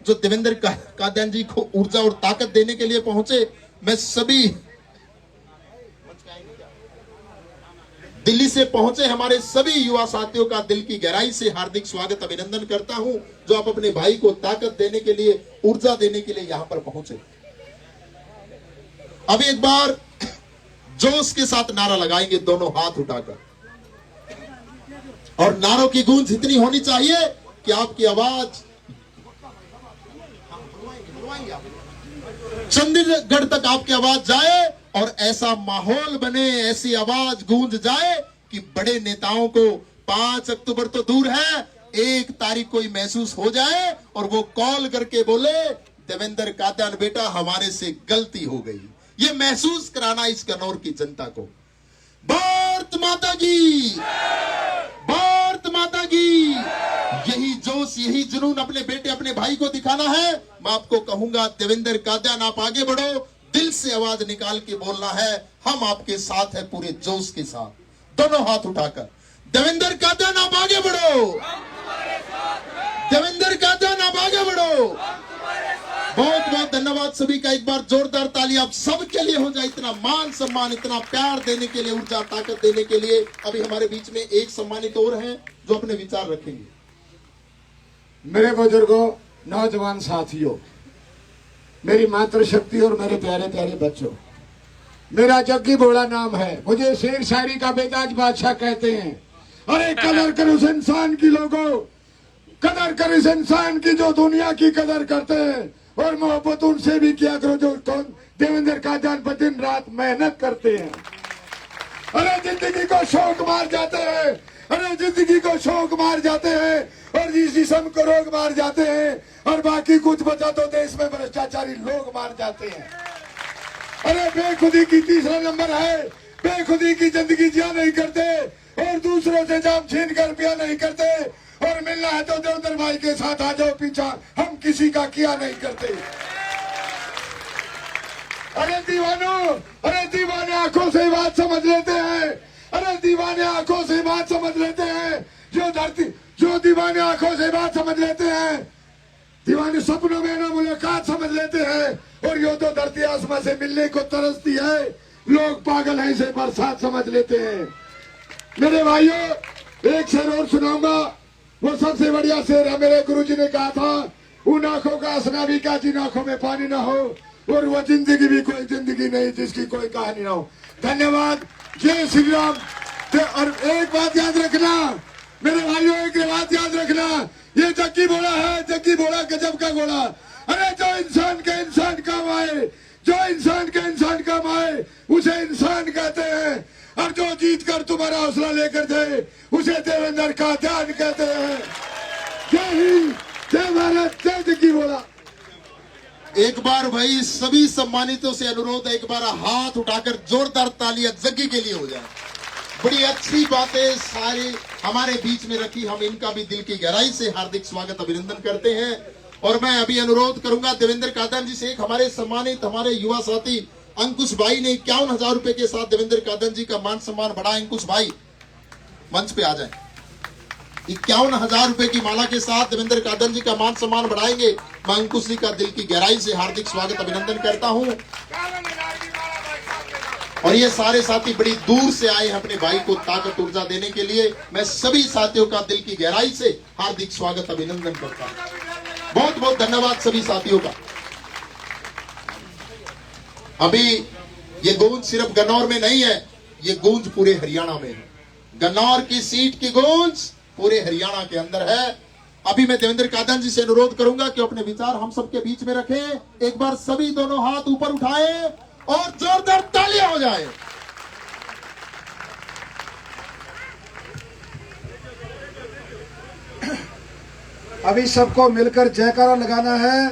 जो देवेंद्र कादियान जी को ऊर्जा और ताकत देने के लिए पहुंचे। मैं सभी दिल्ली से पहुंचे हमारे सभी युवा साथियों का दिल की गहराई से हार्दिक स्वागत अभिनंदन करता हूं, जो आप अपने भाई को ताकत देने के लिए, ऊर्जा देने के लिए यहां पर पहुंचे। अब एक बार जोश के साथ नारा लगाएंगे दोनों हाथ उठाकर, और नारों की गूंज इतनी होनी चाहिए कि आपकी आवाज चंडीगढ़ तक आपकी आवाज जाए और ऐसा माहौल बने, ऐसी आवाज गूंज जाए कि बड़े नेताओं को 5 अक्टूबर तो दूर है, 1 तारीख को ही महसूस हो जाए और वो कॉल करके बोले देवेंद्र कादियान बेटा हमारे से गलती हो गई। ये महसूस कराना इस कन्नौर की जनता को। भारत माता की, भारत माता की। यही जोश, यही जुनून अपने बेटे, अपने भाई को दिखाना है। मैं आपको कहूंगा देवेंद्र कादियान आप आगे बढ़ो, दिल से आवाज निकाल के बोलना है, हम आपके साथ है पूरे जोश के साथ, दोनों हाथ उठाकर। देवेंद्र कादियान आप आगे बढ़ो, देवेंद्र कादियान आप आगे बढ़ो। बहुत बहुत धन्यवाद सभी का। एक बार जोरदार ताली आप सबके लिए हो जाए। इतना मान सम्मान, इतना प्यार देने के लिए, ऊर्जा ताकत देने के लिए। अभी हमारे बीच में एक सम्मानित और हैं जो अपने विचार रखेंगे। मेरे बुजुर्गों, नौजवान साथियों, मेरी मातृशक्ति और मेरे प्यारे प्यारे बच्चों, मेरा जग्गी बोड़ा नाम है। मुझे शेर शायरी का बेताज बादशाह कहते हैं। अरे कदर कर उस इंसान की लोगों, कदर कर इस इंसान की जो दुनिया की कदर करते हैं, और मोहब्बत उनसे भी किया करो जो कौन देवेंद्र कादियान पर दिन रात मेहनत करते हैं। अरे जिंदगी को शौक मार जाते हैं, अरे जिंदगी को शौक मार जाते हैं, और इस जिस्म को रोग मार जाते हैं, और बाकी कुछ बचा तो देश में भ्रष्टाचारी लोग मार जाते हैं। अरे बेखुदी की तीसरा नंबर है, बेखुदी की जिंदगी जिया नहीं करते, और दूसरों से जाम छीन कर पिया नहीं करते, और मिलना है तो देवेंद्र भाई के साथ आ जाओ पीछा, हम किसी का किया नहीं करते। अरे दीवानों, अरे दीवाने आंखों से बात समझ लेते हैं, अरे दीवाने आंखों से बात समझ लेते हैं, जो दीवाने आंखों से बात समझ लेते हैं, दीवाने सपनों में ना मुलाकात समझ लेते हैं, और यो तो धरती आसमां से मिलने को तरसती है, लोग पागल हैं इसे बरसात समझ लेते हैं। मेरे भाइयों, एक शेर और सुनाऊंगा, वो सबसे बढ़िया शेर है। मेरे गुरुजी ने कहा था, उन आंखों का हंसना भी क्या जिन आंखों में पानी ना हो, और वो जिंदगी भी कोई जिंदगी नहीं जिसकी कोई कहानी ना हो। धन्यवाद, जय श्री राम। और एक बात याद रखना मेरे भाइयों, एक बात याद रखना, ये जग्गी बोला है, जग्गी बोला गजब का घोड़ा। अरे जो इंसान के इंसान काम आए, जो इंसान के इंसान काम आए, उसे इंसान कहते हैं, और जो जीत कर तुम्हारा हौसला लेकर जाए, उसे देवेंद्र कादियान कहते हैं। जय हिंद, जय भारत, जय जग्गी बोला। एक बार भाई सभी सम्मानितों से अनुरोध है, एक बार हाथ उठाकर जोरदार तालियां जग्गी के लिए हो जाए। बड़ी अच्छी बातें सारी हमारे बीच में रखी, हम इनका भी दिल की गहराई से हार्दिक स्वागत अभिनंदन करते हैं। और मैं अभी अनुरोध करूंगा देवेंद्र कादियान जी से, एक हमारे सम्मानित हमारे युवा साथी अंकुश भाई ने 51,000 रुपए के साथ देवेंद्र कादियान जी का मान सम्मान बढ़ाया। अंकुश भाई मंच पे आ जाए। 51,000 रुपए की माला के साथ देवेंद्र कादियान जी का मान सम्मान बढ़ाएंगे। मैं अंकुश जी का दिल की गहराई से हार्दिक स्वागत अभिनंदन करता हूं। और ये सारे साथी बड़ी दूर से आए हैं अपने भाई को ताकत ऊर्जा देने के लिए। मैं सभी साथियों का दिल की गहराई से हार्दिक स्वागत अभिनंदन करता हूं। बहुत बहुत धन्यवाद सभी साथियों का। अभी ये गूंज सिर्फ गन्नौर में नहीं है, ये गूंज पूरे हरियाणा में है। गन्नौर की सीट की गूंज पूरे हरियाणा के अंदर है। अभी मैं देवेंद्र कादियान जी से अनुरोध करूंगा कि अपने विचार हम सबके बीच में रखें। एक बार सभी दोनों हाथ ऊपर उठाएं और जोरदार तालियां हो जाए। अभी सबको मिलकर जयकारा लगाना है।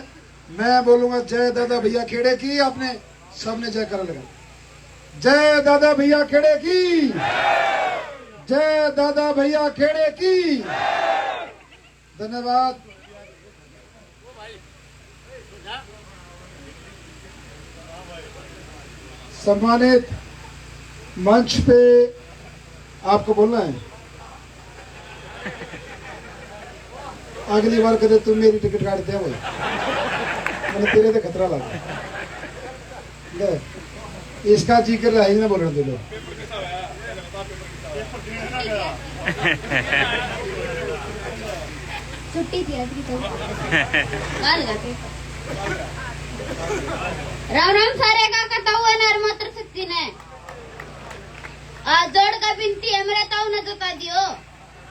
मैं बोलूंगा जय दादा भैया खेड़े की, आपने सबने जयकारा लगाना। जय दादा भैया खेड़े की, जय दादा भैया खेड़े की। धन्यवाद। सम्मानित मंच पे आपको बोलना है। अगली बार कदे तुम मेरी टिकट काट दिया भाई, मैंने तेरे तो खतरा लगा ले। इसका जिक्र रहा ही ना बोलने दे लो। छुट्टी थी आज की तो गाल गाते राम राम सारे का कथा हुआ नर मात्र शक्ति ने आज जोड़ का बिनती है मेरा ताऊ न जोता दियो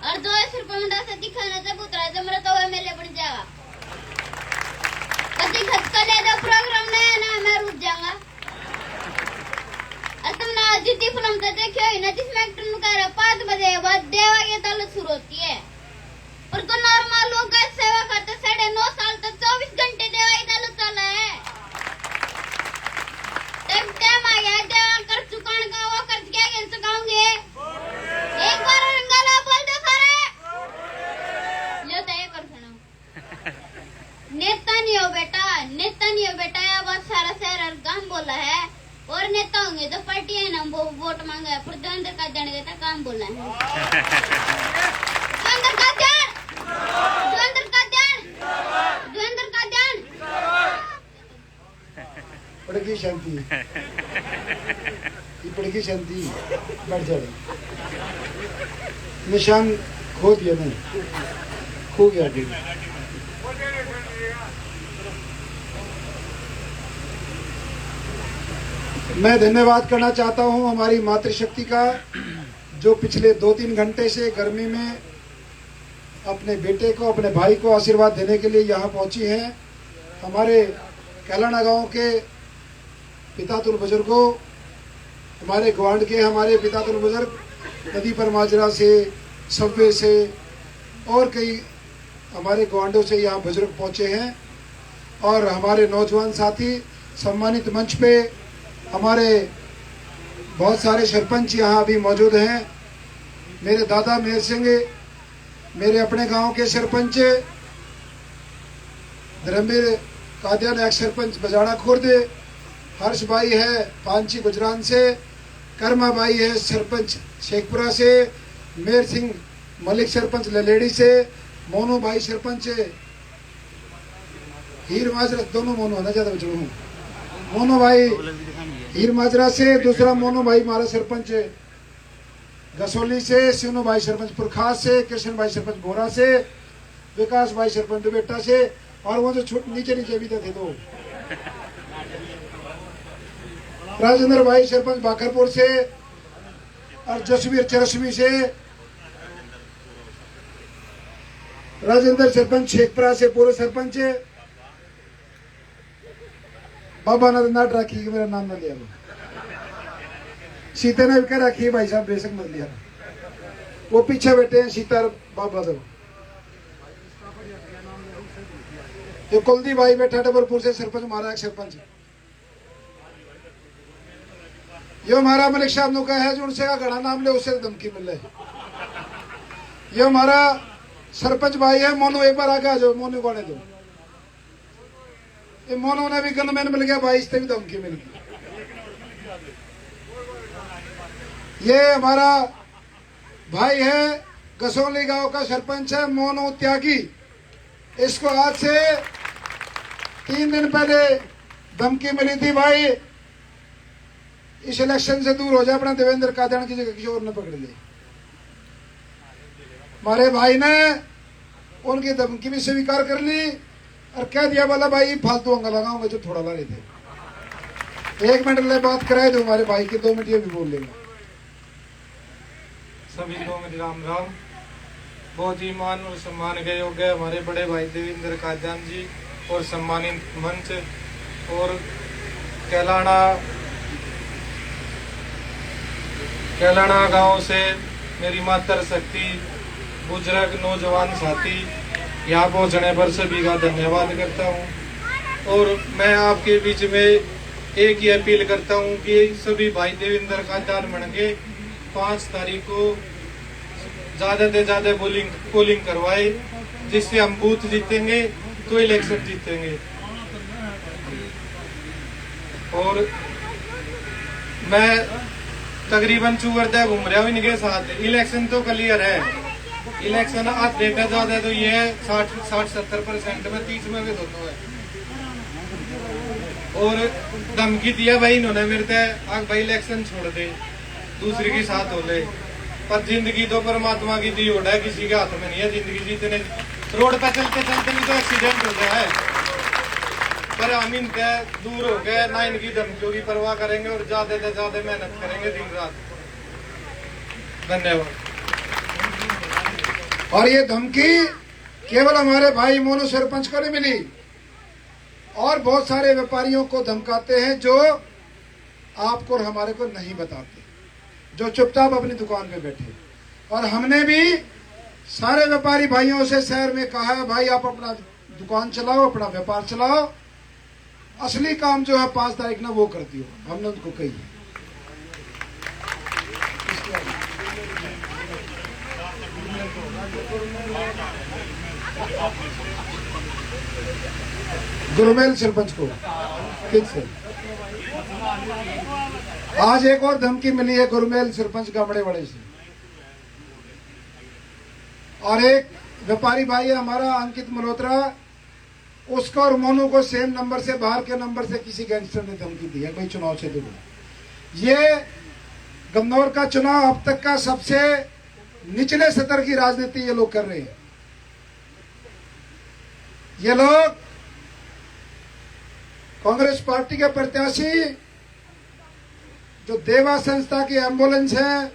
और जो सिर पर मंडा से दिखाना से पुत्रा से मेरा ताऊ एमएलए बन जाएगा। कति खत का ले दो प्रोग्राम नया ना मैं रुक जाऊंगा। और तुमने अदिति फिल्म तो देखी होगी ना जिसमें एक्टर नु कह रहा 5 बजे बाद देवा के ताल शुरू होती है पर तो नॉर्मल लोग का सेवा करते 9.5 साल तक 24 घंटे देवा ही ताल चला है। टाइम आ गया देवा कर चुकाने का वो कर्ज क्या गिन चुकाऊंगे एक बार रंगाला बोल दो सारे लो तो ये कर सुनो नेता नहीं हो बेटा या बहुत सारा शहर और गांव बोला है और नेता होंगे तो पार्टी है ना वो वोट मांगा है प्रधानमंत्री का देने का काम बोला है। अंदर का ध्यान पड़गी शांति ये पड़गी शांति बढ़ जाए। निशान खो दिया नहीं, खो गया अभी। मैं धन्यवाद करना चाहता हूं हमारी मातृशक्ति का, जो पिछले 2-3 घंटे से गर्मी में अपने बेटे को, अपने भाई को आशीर्वाद देने के लिए यहाँ पहुंची हैं। हमारे कैलाना गांव के पितातुल बुजुर्गों, हमारे ग्वांड के हमारे पितातुल बुजुर्ग नदी पर माजरा से, सब्वे से और कई हमारे ग्वांडों से यहाँ बुजुर्ग पहुंचे हैं। और हमारे नौजवान साथी सम्मानित मंच पे हमारे बहुत सारे सरपंच यहाँ अभी मौजूद हैं। मेरे दादा मेहर सिंह मेरे अपने गांव के सरपंच, धर्मवीर कादियान एक्स सरपंच बजाड़ा खुर्द, हर्ष भाई है पांची गुजरान से, कर्मा भाई है सरपंच शेखपुरा से, मेहर सिंह मलिक सरपंच ललेड़ी से, मोनू भाई सरपंच हीर माजरा, दोनों मोनू है ना, ज्यादा बच हूँ, मोनू भाई हीर माजरा से, दूसरा मोनू भाई हमारा सरपंच गसोली से, सिनू भाई सरपंच पुरखास से, कृष्ण भाई सरपंच बोरा से, विकास भाई सरपंच दुबेटा से, और वो जो नीचे भी थे दो, राजेंद्र भाई सरपंच बाकरपुर से, और जसवीर चरसमी से, राजेंद्र सरपंच शेखपुरा से पूर्व सरपंच, बाबा ने नाट रखी कि मेरा नाम न लिया, सीता ने भी कह रखी भाई साहब बेशक मत लिया, वो पीछे बैठे हैं सीता बाबा तो, जो कुलदीप भाई बैठा डबरपुर से सरपंच हमारा एक सरपंच, यो हमारा मलिक साहब नु है जो उनसे का घड़ा नाम ले उससे धमकी मिल रही। ये हमारा सरपंच भाई है मोनू, एक बार आगे आ जाओ, मोनू को आने दो। ये मोनू ने भी गनमैन मिल गया भाई, इससे भी धमकी मिल गई। ये हमारा भाई है गसोली गांव का सरपंच है मोनू त्यागी, इसको आज से 3 दिन पहले धमकी मिली थी भाई इस इलेक्शन से दूर हो जाए, अपना देवेंद्र कादियान की जगह किसी और ने पकड़ ली। हमारे भाई ने उनकी धमकी भी स्वीकार कर ली और कह दिया बोला भाई फालतू अंगा लगाऊंगा जो थोड़ा ला रहे थे। 1 मिनट ले बात कराए दो हमारे भाई की, 2 मिनट ये भी बोल लेगा। सभी को मेरी राम राम। बहुत ही मान और सम्मान के योग्य हमारे बड़े भाई देवेंद्र कादियान जी और सम्मानित मंच और कैलाना गांव से मेरी मातृ शक्ति बुजुर्ग नौजवान साथी यहाँ पहुँचने पर सभी का धन्यवाद करता हूँ। और मैं आपके बीच में एक ही अपील करता हूँ कि सभी भाई देवेंद्र कादियान बन के 5 तारीख को ज्यादा से ज्यादा पोलिंग करवाए, जिससे हम बूथ जीतेंगे तो इलेक्शन जीतेंगे। और मैं तकरीबन चुवरदा घूम रहा हूँ इनके साथ, इलेक्शन तो क्लियर है, इलेक्शन आज देखा जाता है तो ये 60-70% में 30 में भी दोनों है। और धमकी दिया भाई इन्होंने मेरे से, आग भाई इलेक्शन छोड़ दे, दूसरे के साथ हो ले। पर जिंदगी तो परमात्मा की दी होड़ है, किसी के हाथ में नहीं है जिंदगी जीतने। रोड पे चलते चलते भी तो एक्सीडेंट हो गया है, पर हम इनके दूर हो गए ना, इनकी धमकियों की परवाह करेंगे और ज्यादा से ज्यादा मेहनत करेंगे दिन रात। धन्यवाद। और ये धमकी केवल हमारे भाई मोनू सरपंच को नहीं मिली, और बहुत सारे व्यापारियों को धमकाते हैं जो आपको और हमारे को नहीं बताते, जो चुपचाप अपनी दुकान पे बैठे। और हमने भी सारे व्यापारी भाइयों से शहर में कहा है, भाई आप अपना दुकान चलाओ, अपना व्यापार चलाओ, असली काम जो है 5 तारीख ना वो कर दियो, हमने उनको कही है। गुरुमेल सरपंच को ठीक से आज एक और धमकी मिली है गुरुमेल सरपंच गामड़े वाले से। और एक व्यापारी भाई है हमारा अंकित मल्होत्रा, उसको और मोनू को सेम नंबर से, बाहर के नंबर से किसी गैंगस्टर ने धमकी दी है, कोई चुनाव से जुड़ा। ये गन्नौर का चुनाव अब तक का सबसे निचले स्तर की राजनीति ये लोग कर रहे हैं। ये लोग कांग्रेस पार्टी के प्रत्याशी जो देवा संस्था की एम्बुलेंस है,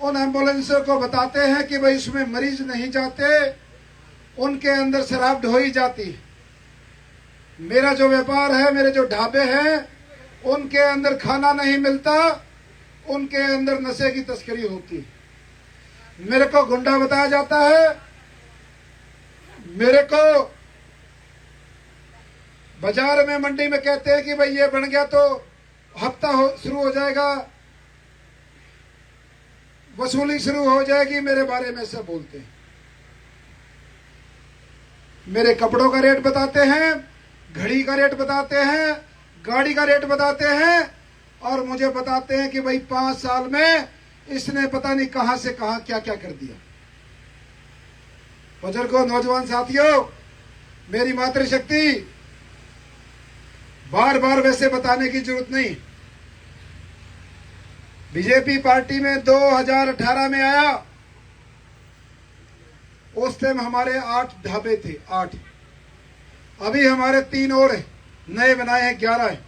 उन एम्बुलेंसों को बताते हैं कि भाई इसमें मरीज नहीं जाते, उनके अंदर शराब ढोई जाती है। मेरा जो व्यापार है, मेरे जो ढाबे हैं, उनके अंदर खाना नहीं मिलता, उनके अंदर नशे की तस्करी होती है। मेरे को गुंडा बताया जाता है, मेरे को बाजार में मंडी में कहते हैं कि भाई ये बन गया तो हफ्ता शुरू हो जाएगा, वसूली शुरू हो जाएगी, मेरे बारे में सब बोलते हैं। मेरे कपड़ों का रेट बताते हैं, घड़ी का रेट बताते हैं, गाड़ी का रेट बताते हैं, और मुझे बताते हैं कि भाई 5 साल में इसने पता नहीं कहां से कहां क्या क्या कर दिया। बुजुर्गों, नौजवान साथियों, मेरी मातृशक्ति बार बार वैसे बताने की जरूरत नहीं। बीजेपी पार्टी में 2018 में आया, उस टाइम हमारे 8 ढाबे थे, 8। अभी हमारे 3 और हैं, नए बनाए हैं, 11 हैं।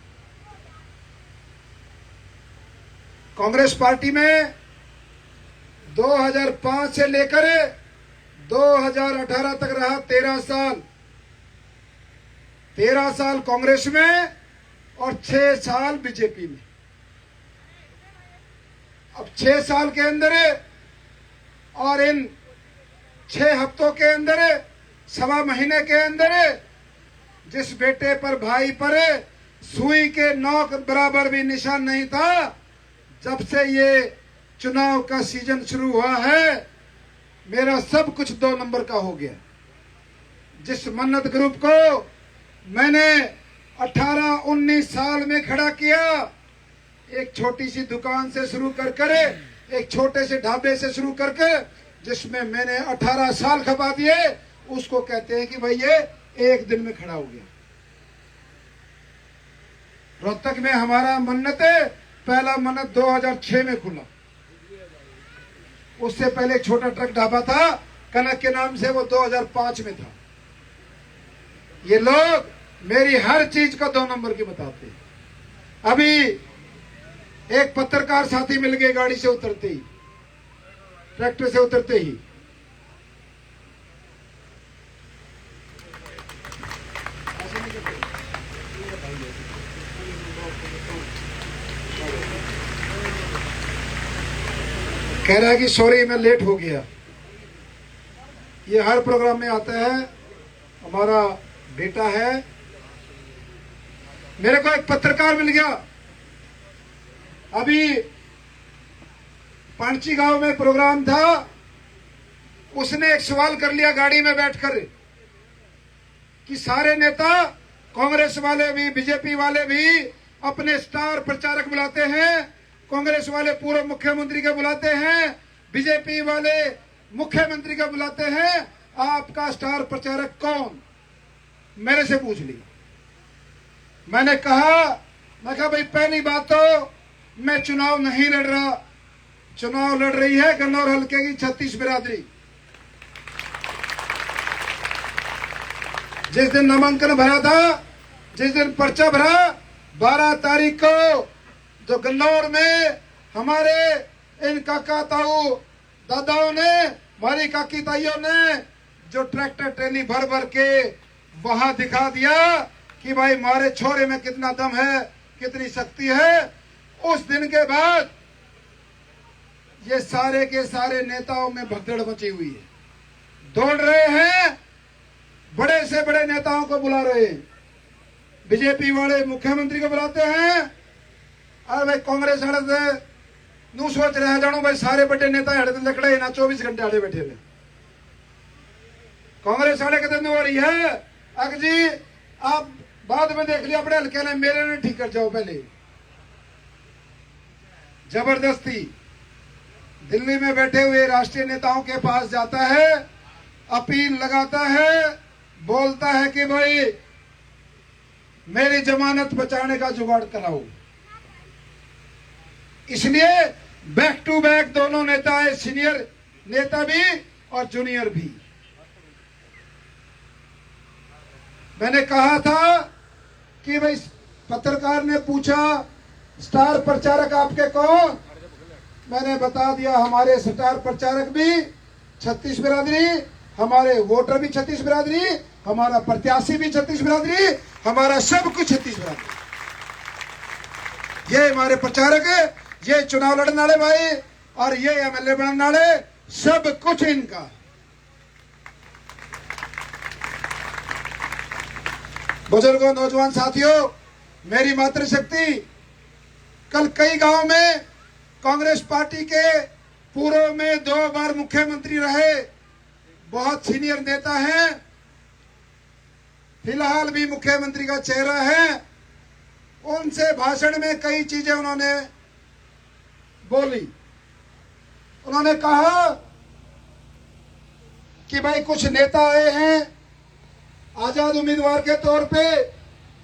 कांग्रेस पार्टी में 2005 से लेकर 2018 तक रहा, 13 साल। 13 साल कांग्रेस में और 6 साल बीजेपी में। अब 6 साल के अंदर और इन 6 हफ्तों के अंदर, 1.25 महीने के अंदर, जिस बेटे पर, भाई पर सुई के नोक बराबर भी निशान नहीं था, जब से ये चुनाव का सीजन शुरू हुआ है, मेरा सब कुछ 2 नंबर का हो गया। जिस मन्नत ग्रुप को मैंने 18-19 साल में खड़ा किया, एक छोटी सी दुकान से शुरू कर एक छोटे से ढाबे से शुरू करके, जिसमें मैंने 18 साल खपा दिए, उसको कहते हैं कि भाई ये एक दिन में खड़ा हो गया। रोहतक में हमारा मन्नत पहला मन्नत 2006 में खुला। उससे पहले एक छोटा ट्रक ढाबा था कनक के नाम से, वो 2005 में था। ये लोग मेरी हर चीज को 2 नंबर की बताते हैं। अभी एक पत्रकार साथी मिल गए, गाड़ी से उतरते ही, ट्रैक्टर से उतरते ही, कह रहा है कि सॉरी मैं लेट हो गया। ये हर प्रोग्राम में आता है, हमारा बेटा है। मेरे को एक पत्रकार मिल गया, अभी पांची गांव में प्रोग्राम था, उसने एक सवाल कर लिया गाड़ी में बैठकर कि सारे नेता, कांग्रेस वाले भी, बीजेपी वाले भी अपने स्टार प्रचारक बुलाते हैं, कांग्रेस वाले पूर्व मुख्यमंत्री के बुलाते हैं, बीजेपी वाले मुख्यमंत्री को बुलाते हैं, आपका स्टार प्रचारक कौन, मेरे से पूछ ली। मैंने कहा भाई पहली बात तो मैं चुनाव नहीं लड़ रहा, चुनाव लड़ रही है गन्नौर हल्के की 36 बिरादरी। जिस दिन नामांकन भरा था, जिस दिन पर्चा भरा, 12 तारीख को जो गन्नौर में हमारे इन काका ताऊ दादाओं ने, हमारी काकी ताइयों ने जो ट्रैक्टर ट्रेली भर भर के वहां दिखा दिया कि भाई हमारे छोरे में कितना दम है, कितनी शक्ति है, उस दिन के बाद ये सारे के सारे नेताओं में भगदड़ मची हुई है। दौड़ रहे हैं, बड़े से बड़े नेताओं को बुला रहे हैं। बीजेपी वाले मुख्यमंत्री को बुलाते हैं, और भाई कांग्रेस वाले नू सोच रहे जानो भाई सारे बड़े नेता लकड़े ना 24 घंटे आड़े बैठे हुए। कांग्रेस वाले कहते हो रही है अग जी आप बाद में देख लिया, अपने हल्के ने मेरे ने ठीक कर जाओ। पहले जबरदस्ती दिल्ली में बैठे हुए राष्ट्रीय नेताओं के पास जाता है, अपील लगाता है, बोलता है कि भाई मेरी जमानत बचाने का जुगाड़ कराओ। इसलिए बैक टू बैक दोनों नेता है, सीनियर नेता भी और जूनियर भी। मैंने कहा था कि भाई पत्रकार ने पूछा स्टार प्रचारक आपके कौन, मैंने बता दिया हमारे स्टार प्रचारक भी 36 बिरादरी, हमारे वोटर भी 36 बिरादरी, हमारा प्रत्याशी भी 36 बिरादरी, हमारा सब कुछ 36 बिरादरी। ये हमारे प्रचारक है, ये चुनाव लड़ने वाले भाई और ये एमएलए बनने वाले, सब कुछ इनका। बुजुर्गों, नौजवान साथियों, मेरी मातृशक्ति कल कई गांव में कांग्रेस पार्टी के पूर्व में 2 बार मुख्यमंत्री रहे, बहुत सीनियर नेता हैं, फिलहाल भी मुख्यमंत्री का चेहरा है। उनसे भाषण में कई चीजें उन्होंने बोली। उन्होंने कहा कि भाई कुछ नेता आए हैं आजाद उम्मीदवार के तौर पे,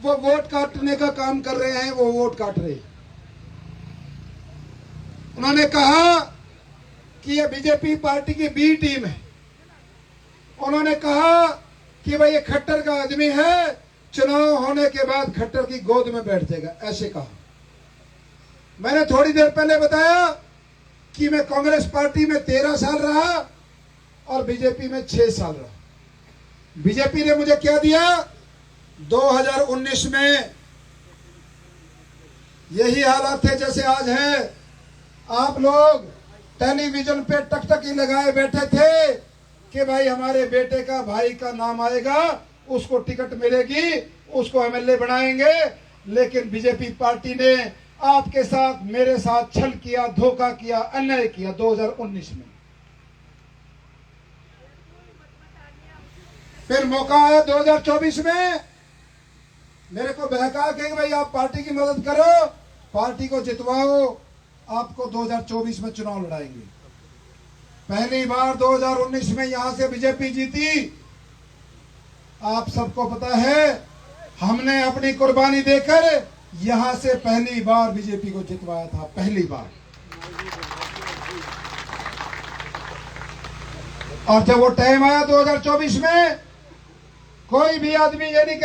वो वोट काटने का काम कर रहे हैं, वो वोट काट रहे हैं। उन्होंने कहा कि ये बीजेपी पार्टी की बी टीम है। उन्होंने कहा कि भाई ये खट्टर का आदमी है, चुनाव होने के बाद खट्टर की गोद में बैठ जाएगा, ऐसे कहा। मैंने थोड़ी देर पहले बताया कि मैं कांग्रेस पार्टी में 13 साल रहा और बीजेपी में 6 साल रहा। बीजेपी ने मुझे क्या दिया, 2019 में यही हालात थे जैसे आज है। आप लोग टेलीविजन पे टकटकी लगाए बैठे थे कि भाई हमारे बेटे का, भाई का नाम आएगा, उसको टिकट मिलेगी, उसको एमएलए बनाएंगे। लेकिन बीजेपी पार्टी ने आपके साथ, मेरे साथ छल किया, धोखा किया, अन्याय किया 2019 में। फिर मौका आया 2024 में, मेरे को बहका के भाई आप पार्टी की मदद करो, पार्टी को जितवाओ, आपको 2024 में चुनाव लड़ाएंगे। पहली बार 2019 में यहां से बीजेपी जीती। आप सबको पता है, हमने अपनी कुर्बानी देकर यहां से पहली बार बीजेपी को जितवाया था, पहली बार। और जब वो टाइम आया 2024 में, कोई भी आदमी ये नहीं